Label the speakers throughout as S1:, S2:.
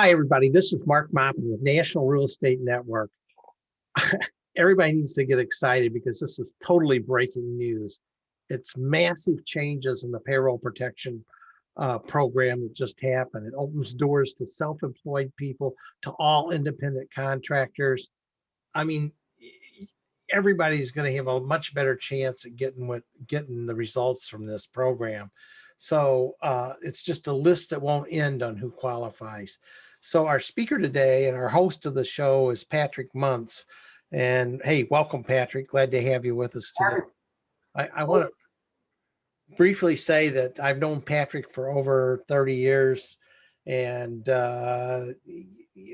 S1: Hi, everybody. This is Mark Moppin with National Real Estate Network. Everybody needs to get excited because this is totally breaking news. It's massive changes in the payroll protection program that just happened. It opens doors to self-employed people, to all independent contractors. I mean, everybody's going to have a much better chance at getting the results from this program. So it's just a list that won't end on who qualifies. So our speaker today and our host of the show is Patrick Munce. And hey, welcome, Patrick. Glad to have you with us today. I want to briefly say that I've known Patrick for over 30 years. And let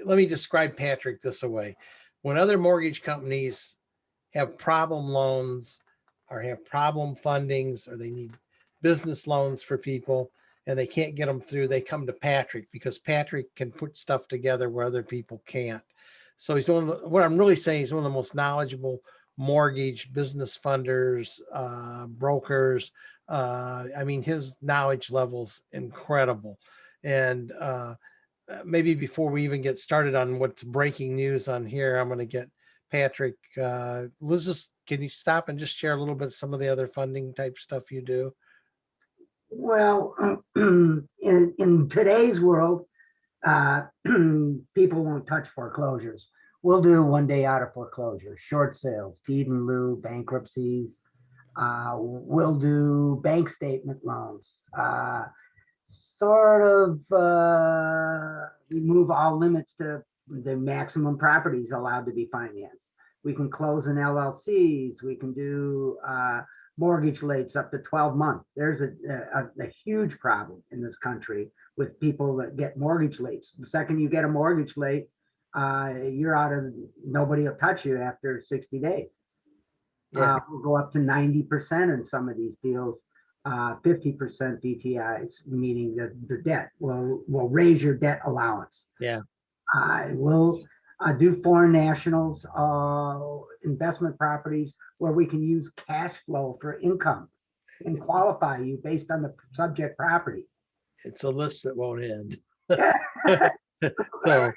S1: me describe Patrick this way. When other mortgage companies have problem loans or have problem fundings, or they need business loans for people and they can't get them through, they come to Patrick because Patrick can put stuff together where other people can't. So he's what I'm really saying, he's one of the most knowledgeable mortgage business funders, brokers. I mean, his knowledge level's incredible. And maybe before we even get started on what's breaking news on here, I'm going to get Patrick, can you stop and just share a little bit of some of the other funding type stuff you do?
S2: Well, in today's world, people won't touch foreclosures. We'll do 1 day out of foreclosure, short sales, deed in lieu, bankruptcies. We'll do bank statement loans. Remove all limits to the maximum properties allowed to be financed. We can close in LLCs. We can do mortgage lates up to 12 months. There's a huge problem in this country with people that get mortgage lates. The second you get a mortgage late, you're out of, nobody will touch you after 60 days. Yeah. We'll go up to 90% in some of these deals. 50% DTIs, meaning the debt will raise your debt allowance.
S1: Yeah.
S2: I will do foreign nationals, investment properties where we can use cash flow for income and qualify you based on the subject property.
S1: It's a list that won't end.
S2: so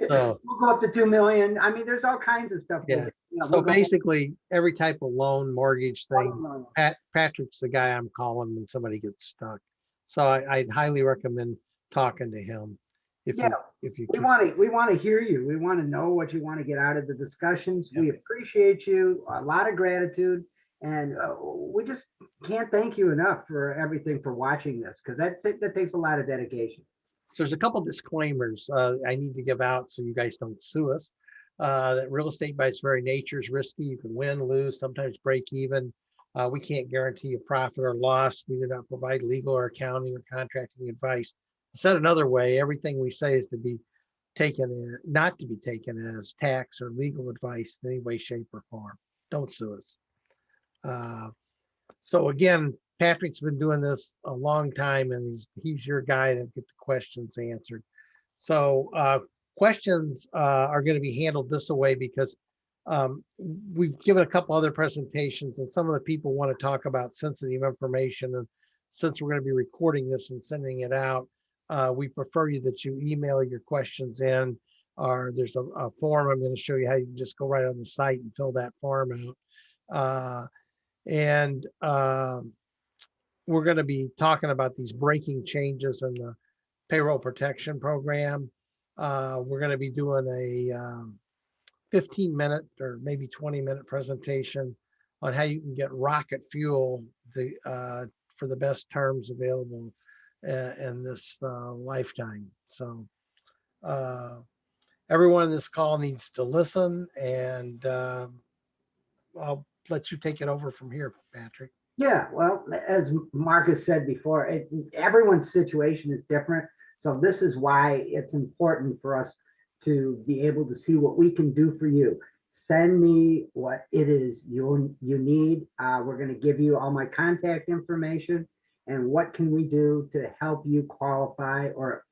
S2: we'll go up to 2 million. I mean, there's all kinds of stuff.
S1: Yeah. So basically every type of loan, mortgage thing, Patrick's the guy I'm calling when somebody gets stuck. So I'd highly recommend talking to him. If you
S2: we want to hear you. We want to know what you want to get out of the discussions. Yeah. We appreciate you, a lot of gratitude, and we just can't thank you enough for everything, for watching this, because that takes a lot of dedication.
S1: So there's a couple disclaimers I need to give out so you guys don't sue us. That real estate by its very nature is risky. You can win, lose, sometimes break even. We can't guarantee a profit or loss. We do not provide legal or accounting or contracting advice. Said another way, everything we say is not to be taken as tax or legal advice in any way, shape, or form. Don't sue us. So again, Patrick's been doing this a long time, and he's your guy that get the questions answered. So questions are going to be handled this way because we've given a couple other presentations, and some of the people want to talk about sensitive information. And since we're going to be recording this and sending it out, we prefer that you email your questions in, or there's a form. I'm going to show you how you can just go right on the site and fill that form out. We're going to be talking about these breaking changes in the payroll protection program. We're going to be doing a 15-minute or maybe 20-minute presentation on how you can get rocket fuel for the best terms available in this lifetime. So everyone in this call needs to listen, and I'll let you take it over from here, Patrick.
S2: Yeah, well, as Marcus said before, everyone's situation is different. So this is why it's important for us to be able to see what we can do for you. Send me what it is you need. We're going to give you all my contact information, and what can we do to help you qualify or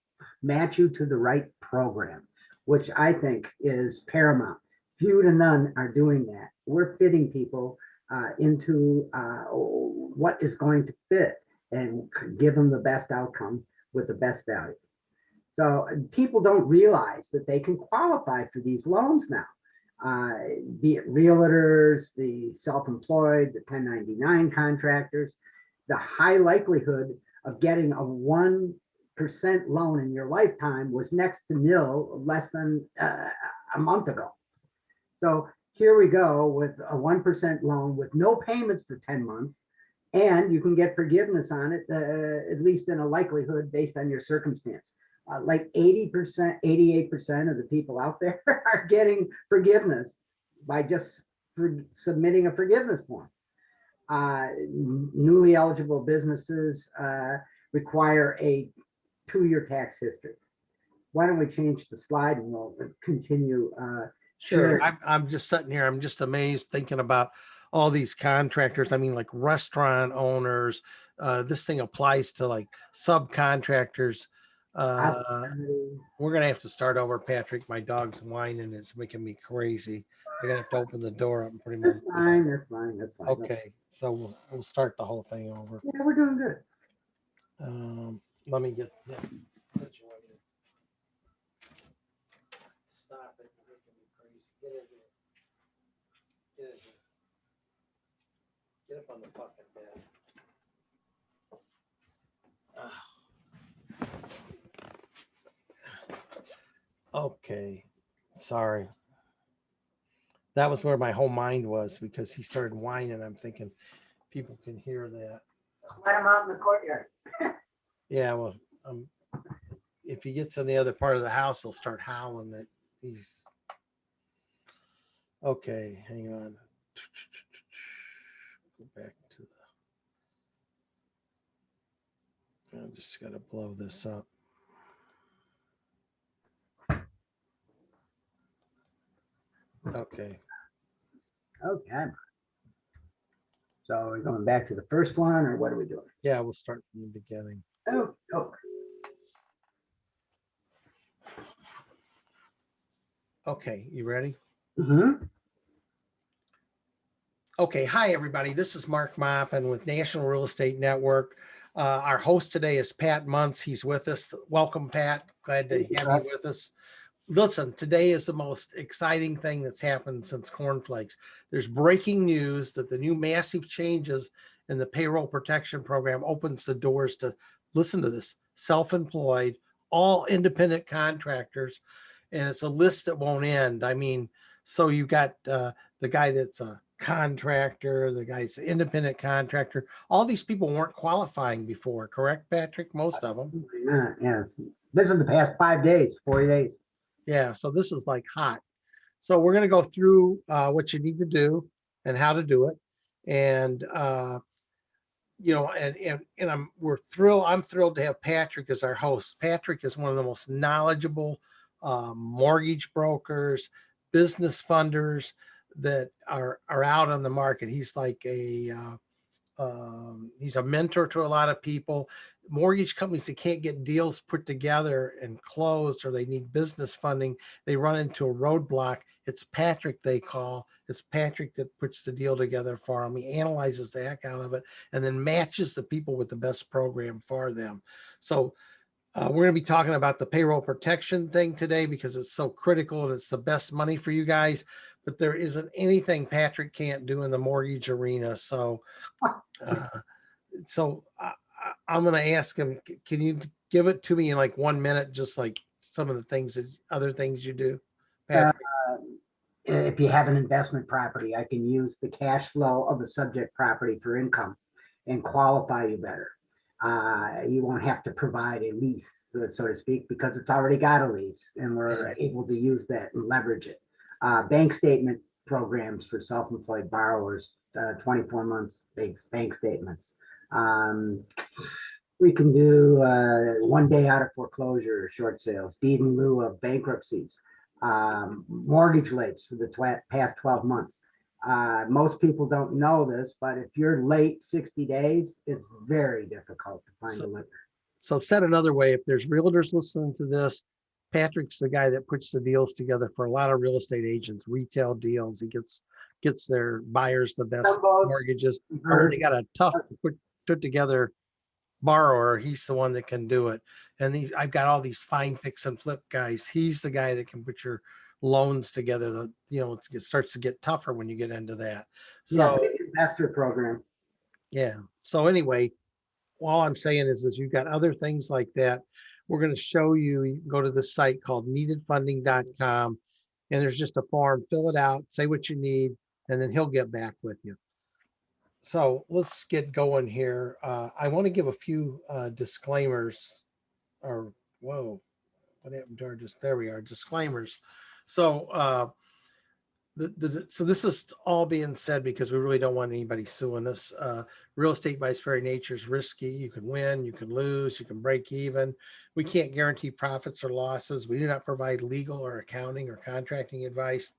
S2: match you to the right program, which I think is paramount. Few to none are doing that. We're fitting people into what is going to fit and give them the best outcome with the best value. So people don't realize that they can qualify for these loans now. Be it realtors, the self-employed, the 1099 contractors, the high likelihood of getting a 1% loan in your lifetime was next to nil less than a month ago. So here we go with a 1% loan with no payments for 10 months, and you can get forgiveness on it, at least in a likelihood based on your circumstance. Like 80%, 88% of the people out there are getting forgiveness by just submitting a forgiveness form. Newly eligible businesses require a 2-year tax history. Why don't we change the slide and we'll continue?
S1: Sure. I'm just sitting here. I'm just amazed thinking about all these contractors. I mean, like restaurant owners. This thing applies to like subcontractors. We're gonna have to start over, Patrick. My dog's whining. It's making me crazy. I'm gonna have to open the door up and pretty much.
S2: That's fine. That's fine. That's fine.
S1: Okay, so we'll start the whole thing over.
S2: Yeah, we're doing good.
S1: Let me get that situated. Stop it. You're making me crazy. Get in here. Get in here. Get up on the fucking bed. Okay, sorry. That was where my whole mind was because he started whining. I'm thinking people can hear that.
S2: Let him out in the courtyard.
S1: Yeah, well, if he gets in the other part of the house, he'll start howling that he's okay. Hang on. Go back to the. I just got to blow this up. Okay.
S2: Okay. So we're going back to the first one, or what are we doing?
S1: Yeah, we'll start from the beginning.
S2: Oh.
S1: Okay, you ready?
S2: Mm-hmm.
S1: Okay, hi everybody. This is Mark Maupin with National Real Estate Network. Our host today is Pat Munce. He's with us. Welcome, Pat. Glad to have you with us. Listen, today is the most exciting thing that's happened since cornflakes. There's breaking news that the new massive changes in the payroll protection program opens the doors to, listen to this, self-employed, all independent contractors, and it's a list that won't end. I mean, so you got the guy that's a contractor, the guy's an independent contractor. All these people weren't qualifying before, correct, Patrick? Most of them.
S2: Yes. This is the past 5 days, 40 days.
S1: Yeah, so this is like hot. So we're going to go through what you need to do and how to do it. And, you know, and I'm thrilled to have Patrick as our host. Patrick is one of the most knowledgeable mortgage brokers, business funders that are out on the market. He's like he's a mentor to a lot of people. Mortgage companies that can't get deals put together and closed, or they need business funding, they run into a roadblock. It's Patrick they call. It's Patrick that puts the deal together for them. He analyzes the heck out of it and then matches the people with the best program for them. So we're going to be talking about the payroll protection thing today because it's so critical and it's the best money for you guys. But there isn't anything Patrick can't do in the mortgage arena. So I'm going to ask him, can you give it to me in like 1 minute, just like some of the things, other things you do, Patrick?
S2: If you have an investment property, I can use the cash flow of the subject property for income and qualify you better. You won't have to provide a lease, so to speak, because it's already got a lease and we're able to use that and leverage it. Bank statement programs for self-employed borrowers, 24 months bank statements. We can do 1 day out of foreclosure, short sales, deed in lieu of bankruptcies, mortgage rates for the past 12 months. Most people don't know this, but if you're late 60 days, it's very difficult to find a lender.
S1: So said another way, if there's realtors listening to this, Patrick's the guy that puts the deals together for a lot of real estate agents, retail deals. He gets their buyers the best mortgages. They got a tough put together borrower, he's the one that can do it. And I've got all these fine fix and flip guys. He's the guy that can put your loans together. It starts to get tougher when you get into that.
S2: Yeah,
S1: So
S2: big investor program.
S1: yeah. So anyway, all I'm saying is you've got other things like that. We're going to show you. You can go to this site called neededfunding.com, and there's just a form. Fill it out, say what you need, and then he'll get back with you. So let's get going here. I want to give a few disclaimers. Or whoa, what happened to our there we are, disclaimers. So so this is all being said because we really don't want anybody suing us. Real estate by its very nature is risky. You can win, you can lose, you can break even. We can't guarantee profits or losses. We do not provide legal or accounting or contracting advice.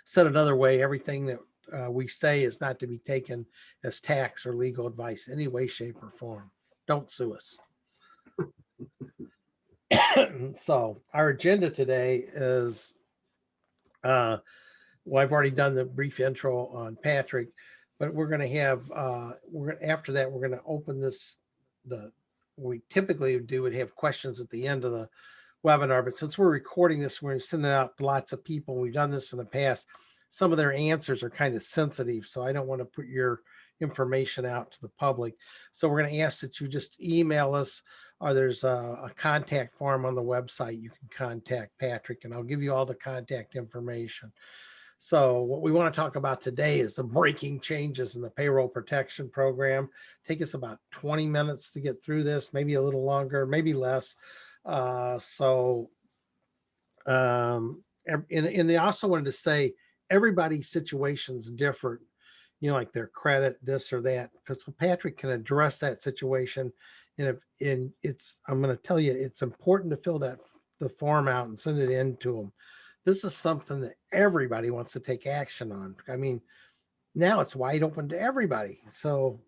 S1: Said another way, everything that we say is not to be taken as tax or legal advice in any way, shape, or form. Don't sue us. So our agenda today is, well, I've already done the brief intro on Patrick, but we're going to have, after that, we're going to open this, we typically do would have questions at the end of the webinar, but since we're recording this, we're sending out to lots of people. We've done this in the past. Some of their answers are kind of sensitive, so I don't want to put your information out to the public. So we're going to ask that you just email us, or there's a contact form on the website. You can contact Patrick, and I'll give you all the contact information. So what we want to talk about today is the breaking changes in the payroll protection program. Take us about 20 minutes to get through this, maybe a little longer, maybe less. And they also wanted to say everybody's situation's different, like their credit, this or that. So Patrick can address that situation. And I'm going to tell you, it's important to fill the form out and send it in to them. This is something that everybody wants to take action on. I mean, now it's wide open to everybody. So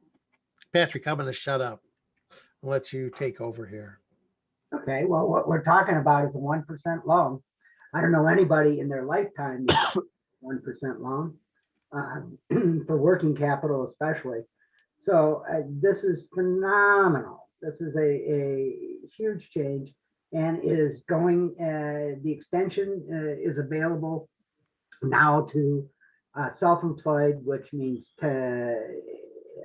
S1: Patrick, I'm going to shut up and let you take over here.
S2: Okay, well, what we're talking about is a 1% loan. I don't know anybody in their lifetime 1% loan for working capital, especially. So this is phenomenal. This is a huge change, and it is going. The extension is available now to self-employed, which means to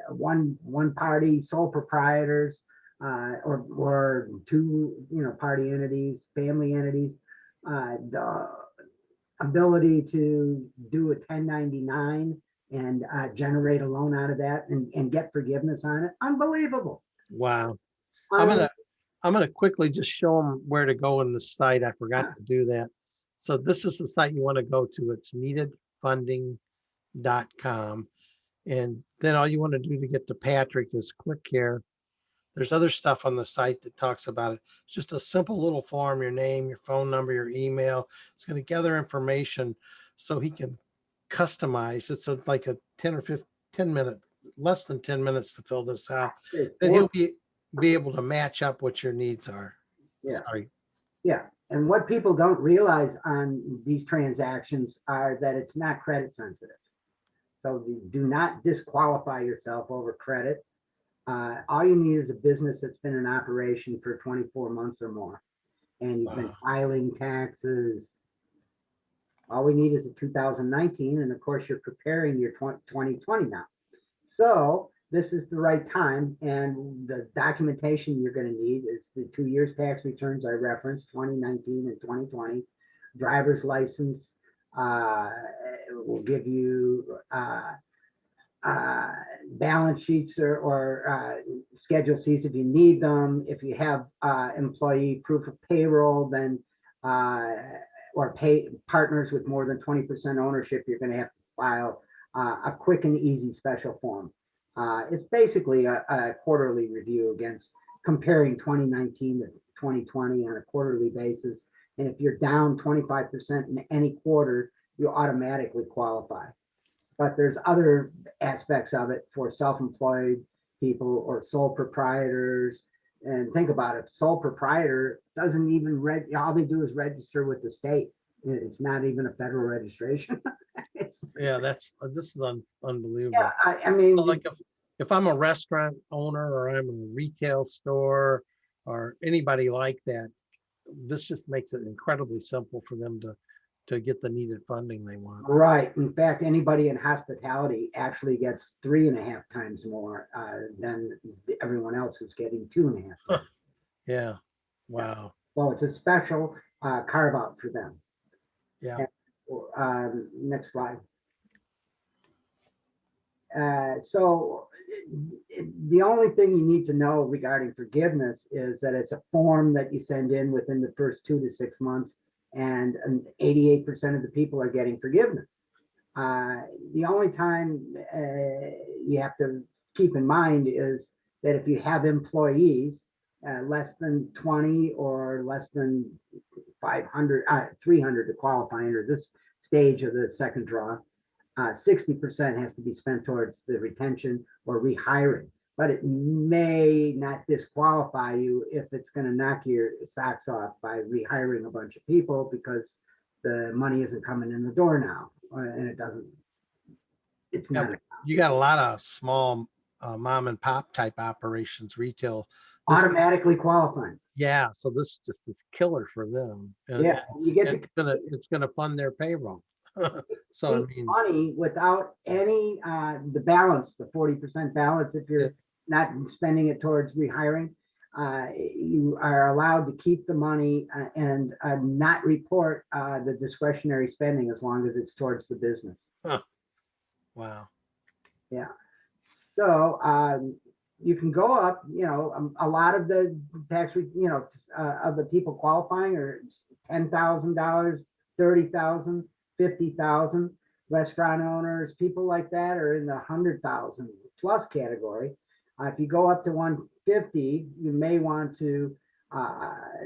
S2: one party sole proprietors. Or two, party entities, family entities, the ability to do a 1099 and generate a loan out of that and get forgiveness on it. Unbelievable.
S1: Wow. I'm gonna quickly just show them where to go in the site. I forgot to do that. So this is the site you want to go to. It's neededfunding.com. And then all you want to do to get to Patrick is click here. There's other stuff on the site that talks about it. It's just a simple little form, your name, your phone number, your email. It's going to gather information so he can customize. It's like a 10 or 10 minute, less than 10 minutes to fill this out. Then he'll be able to match up what your needs are.
S2: Yeah.
S1: Sorry.
S2: Yeah. And what people don't realize on these transactions are that it's not credit sensitive. So you do not disqualify yourself over credit. All you need is a business that's been in operation for 24 months or more, and you've been filing taxes. All we need is a 2019, and of course you're preparing your 2020 now. So this is the right time, and the documentation you're going to need is the 2 years tax returns I referenced, 2019 and 2020, driver's license. Will give you balance sheets or Schedule Cs if you need them. If you have employee proof of payroll, then or pay partners with more than 20% ownership, you're going to have to file a quick and easy special form. It's basically a quarterly review against comparing 2019 to 2020 on a quarterly basis. And if you're down 25% in any quarter, you automatically qualify. But there's other aspects of it for self-employed people or sole proprietors. And think about it, sole proprietor doesn't even all they do is register with the state. It's not even a federal registration.
S1: Yeah, this is unbelievable.
S2: Yeah, I mean,
S1: So like if I'm a restaurant owner or I'm a retail store or anybody like that, this just makes it incredibly simple for them to get the needed funding they want.
S2: Right. In fact, anybody in hospitality actually gets 3.5 times more than everyone else who's getting 2.5.
S1: Yeah. Wow.
S2: So it's a special carve out for them.
S1: Yeah.
S2: Next slide. So the only thing you need to know regarding forgiveness is that it's a form that you send in within the first 2 to 6 months, and 88% of the people are getting forgiveness. The only time you have to keep in mind is that if you have employees, less than 20 or less than 500, 300 to qualify under this stage of the second draw, 60% has to be spent towards the retention or rehiring, but it may not disqualify you if it's going to knock your socks off by rehiring a bunch of people because the money isn't coming in the door now, and it's
S1: Yeah,
S2: not
S1: you got a lot of small mom and pop type operations, retail. This,
S2: automatically qualifying.
S1: yeah, so this just is killer for them.
S2: Yeah, you get to
S1: It's gonna fund their payroll. So I mean,
S2: money without any the balance, the 40% balance, if you're not spending it towards rehiring, you are allowed to keep the money and not report the discretionary spending as long as it's towards the business.
S1: wow.
S2: Yeah. So you can go up, a lot of the tax, of the people qualifying are $10,000, 30,000, 50,000. Restaurant owners, people like that are in the 100,000 plus category. If you go up to 150, you may want to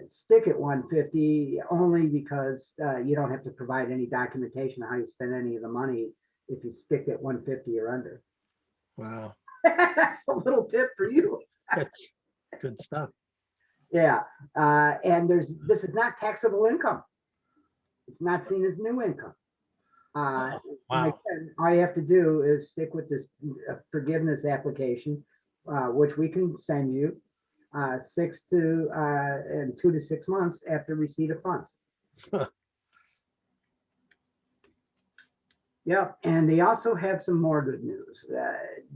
S2: stick at 150 only because you don't have to provide any documentation on how you spend any of the money if you stick at 150 or under.
S1: Wow.
S2: That's a little tip for you.
S1: That's good stuff.
S2: Yeah. And this is not taxable income. It's not seen as new income.
S1: Wow.
S2: Again, all you have to do is stick with this forgiveness application, which we can send you 2 to 6 months after receipt of funds. Yeah, and they also have some more good news.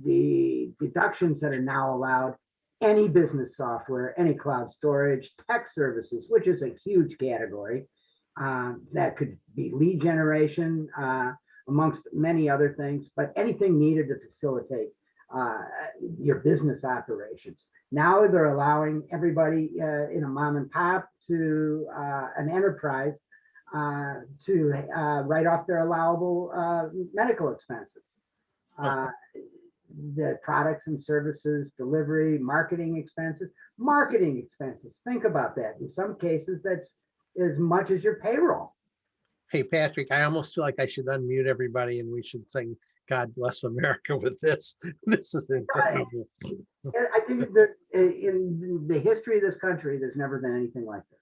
S2: The deductions that are now allowed, any business software, any cloud storage, tech services, which is a huge category, that could be lead generation, amongst many other things, but anything needed to facilitate your business operations. Now they're allowing everybody in a mom and pop to an enterprise to write off their allowable medical expenses. The products and services, delivery, marketing expenses. Think about that. In some cases, that's as much as your payroll.
S1: Hey, Patrick, I almost feel like I should unmute everybody and we should sing God Bless America with this. This is incredible.
S2: I think there's, in the history of this country, there's never been anything like this.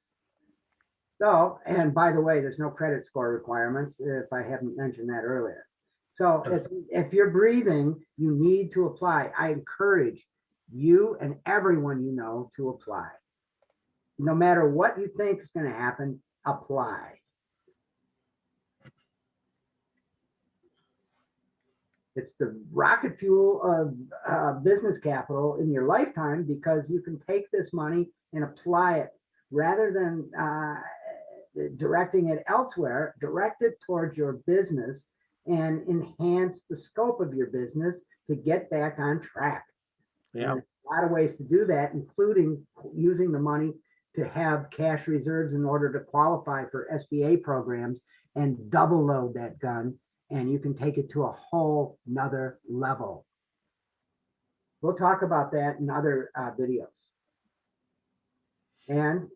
S2: So, and by the way, there's no credit score requirements, if I haven't mentioned that earlier. So if you're breathing, you need to apply. I encourage you and everyone you know to apply. No matter what you think is going to happen, apply. It's the rocket fuel of business capital in your lifetime, because you can take this money and apply it rather than directing it elsewhere. Direct it towards your business and enhance the scope of your business to get back on track.
S1: Yeah.
S2: And a lot of ways to do that, including using the money to have cash reserves in order to qualify for SBA programs and double load that gun, and you can take it to a whole nother level. We'll talk about that in other videos. And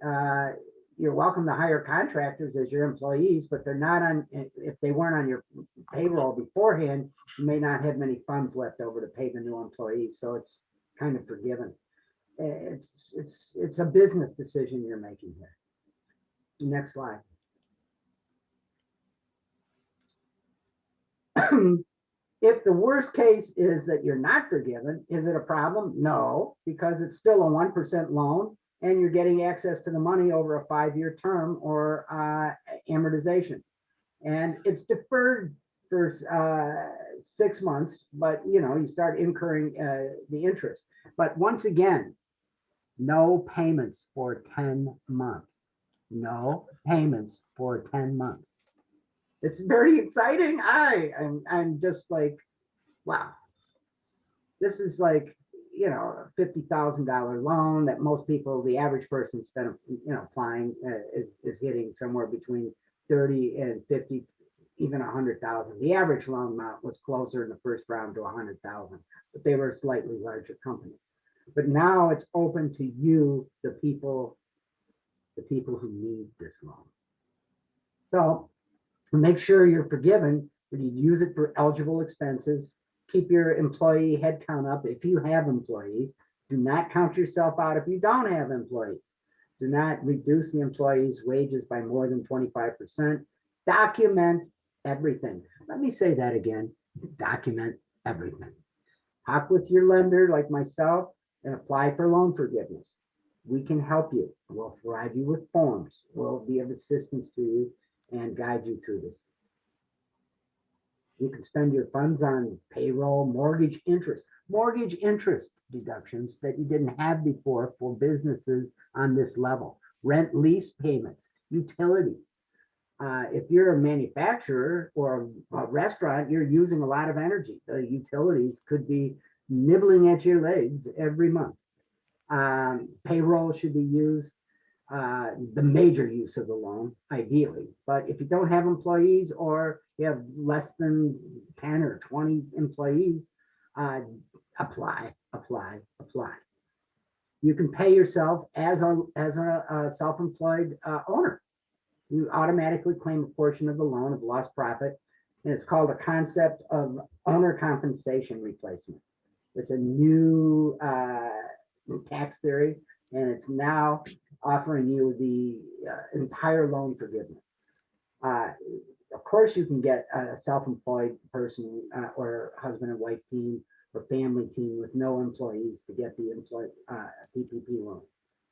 S2: you're welcome to hire contractors as your employees, but they're not on, if they weren't on your payroll beforehand, you may not have many funds left over to pay the new employees. So it's kind of forgiven. It's a business decision you're making here. Next slide. If the worst case is that you're not forgiven, is it a problem? No, because it's still a 1% loan and you're getting access to the money over a 5-year term or amortization. And it's deferred for 6 months, but you start incurring the interest. But once again, no payments for 10 months. No payments for 10 months. It's very exciting. I'm just like, wow. This is like, a $50,000 loan that most people, the average person spent, applying is hitting somewhere between 30 and 50, even 100,000. The average loan amount was closer in the first round to 100,000, but they were slightly larger companies. But now it's open to you, the people who need this loan. So make sure you're forgiven, but you use it for eligible expenses. Keep your employee headcount up. If you have employees, do not count yourself out if you don't have employees. Do not reduce the employees' wages by more than 25%. Document everything. Let me say that again. Document everything. Talk with your lender like myself and apply for loan forgiveness. We can help you. We'll provide you with forms. We'll be of assistance to you and guide you through this. You can spend your funds on payroll, mortgage interest deductions that you didn't have before for businesses on this level, rent, lease payments, utilities. If you're a manufacturer or a restaurant, you're using a lot of energy. The utilities could be nibbling at your legs every month. Payroll should be used, the major use of the loan, ideally. But if you don't have employees or you have less than 10 or 20 employees, apply. You can pay yourself as a self-employed owner. You automatically claim a portion of the loan of lost profit, and it's called a concept of owner compensation replacement. It's a new tax theory, and it's now offering you the entire loan forgiveness. Of course, you can get a self-employed person or husband and wife team or family team with no employees to get the PPP loan.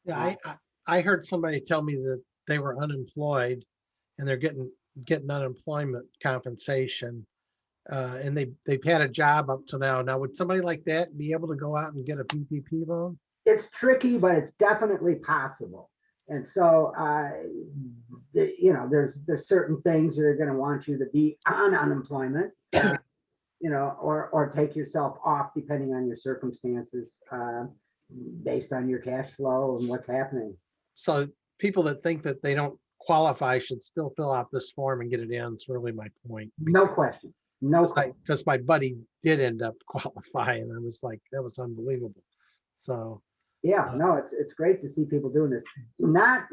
S1: Yeah, I heard somebody tell me that they were unemployed and they're getting unemployment compensation. And they've had a job up to now. Now, would somebody like that be able to go out and get a PPP loan?
S2: It's tricky, but it's definitely possible. And so, there's certain things that are going to want you to be on unemployment, or take yourself off depending on your circumstances, based on your cash flow and what's happening.
S1: So people that think that they don't qualify should still fill out this form and get it in. It's really my point.
S2: No question. No question.
S1: Because my buddy did end up qualifying. I was like, that was unbelievable. So
S2: yeah, no, it's great to see people doing this. Do not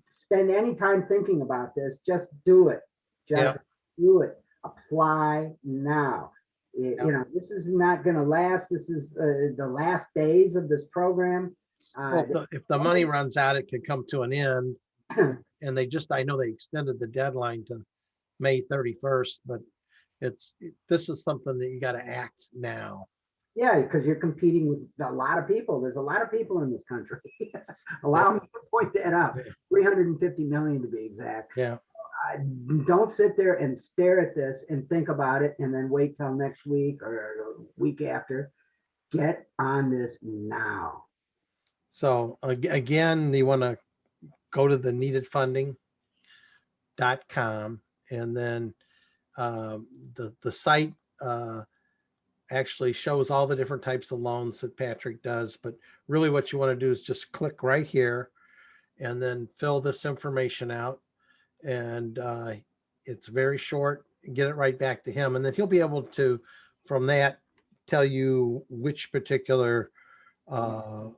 S2: spend any time thinking about this. Just do it. Just do it. Apply now. This is not going to last. This is the last days of this program.
S1: If the money runs out, it could come to an end. And I know they extended the deadline to May 31st, but this is something that you got to act now.
S2: Yeah, because you're competing with a lot of people. There's a lot of people in this country. Allow me to point that out. 350 million to be exact.
S1: Yeah.
S2: Don't sit there and stare at this and think about it and then wait till next week or week after. Get on this now.
S1: So again, you want to go to the neededfunding.com, and then the site actually shows all the different types of loans that Patrick does. But really what you want to do is just click right here and then fill this information out. And it's very short. Get it right back to him. And then he'll be able to, from that, tell you which particular or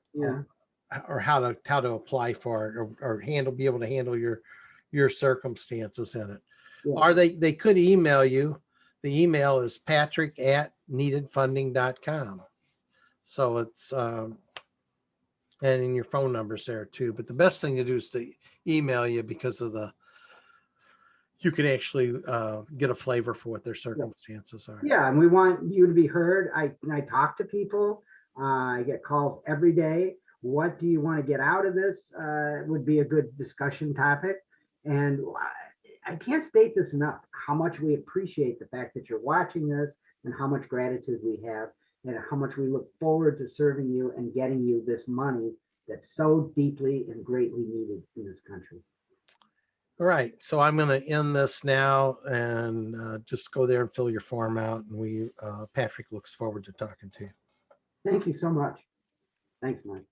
S1: how to apply for it, or be able to handle your circumstances in it. Or they could email you. The email is patrick@neededfunding.com. So it's and in your phone number's there too. But the best thing to do is to email you because of you can actually get a flavor for what their circumstances are.
S2: Yeah, and we want you to be heard. I talk to people. I get calls every day. What do you want to get out of this? Would be a good discussion topic. And I can't state this enough, how much we appreciate the fact that you're watching this and how much gratitude we have and how much we look forward to serving you and getting you this money that's so deeply and greatly needed in this country.
S1: All right, so I'm going to end this now and just go there and fill your form out. And Patrick looks forward to talking to you.
S2: Thank you so much. Thanks, Mike.